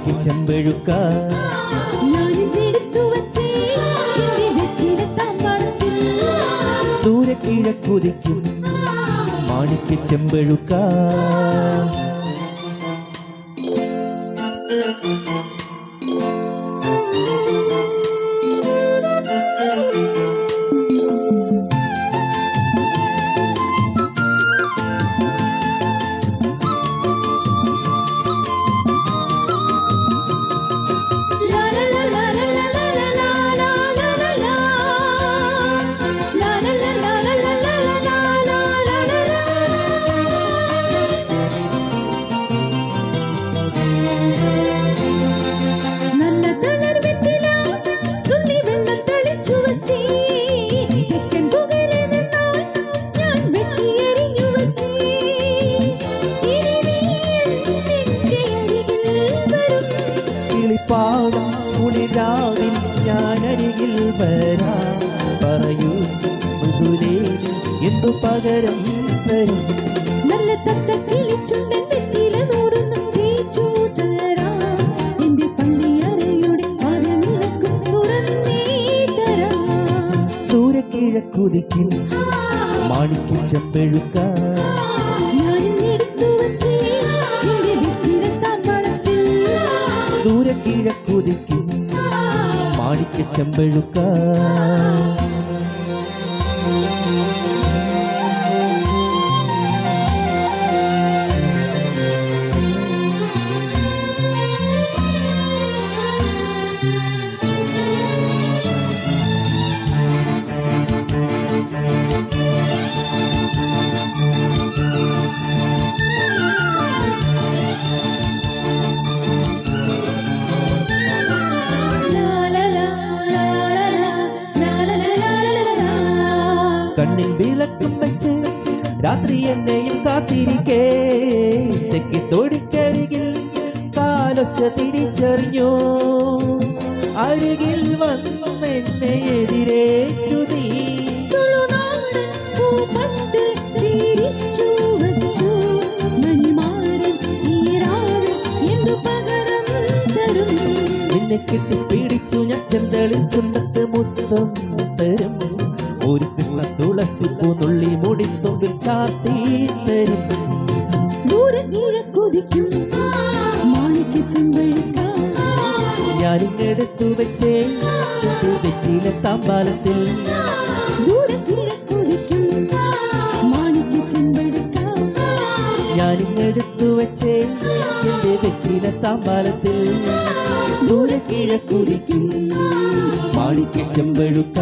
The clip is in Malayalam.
മാണിക്യ ചെമ്പഴുക്ക ദൂരെ കിഴക്കുതിക്കും മാണിക്യ ചെമ്പഴുക്ക പാടാം കുളിരാവിൽ ഞാനരികിൽ വരാം പറയൂ മൃദുലേ എന്തു പകരം തരും നല്ല തത്ത കിളിച്ചുണ്ടൻ നെറ്റിയിലൂടൊന്നും തേച്ചു തരാം എന്റെ പള്ളിയറയുടെ അരങ്ങിഴക്കും തുറന്നേ തരാം ദൂരെ കിഴക്കുതിക്കും മാണിക്യ ചെമ്പഴുക്ക ദൂരെ കിഴക്കുതിക്കും മാണിക്യ ചെമ്പഴുക്ക കണ്ണിൽ വിളക്കും വെച്ച് രാത്രി എന്നെയും കാത്തിരിക്കേ തെക്കി തൊടിക്കരികിൽ കാലൊച്ച തിരിച്ചറിഞ്ഞു അരികിൽ വന്നെന്നെ എതിരേറ്റു നീ നിന്നെ കെട്ടി പിടിച്ചു ഞാൻ ചെന്തളിൽ ചുണ്ടത്ത് മുത്തം തരും ഒരു കൃഷ്ണ തുളസി പൂനുള്ളി മുടിത്തുമ്പിൽ ചാത്തി തരും ഞാനിങ്ങെടുത്തു വെച്ചേ വെറ്റിയിലെ താമ്പാലത്തിൽ ഞാനിങ്ങെടുത്തു വെച്ചേ എന്റെ വെറ്റിയിലെ താമ്പാലത്തിൽ ദൂരെ കിഴക്കുതിക്കും മാണിക്യ ചെമ്പഴുക്ക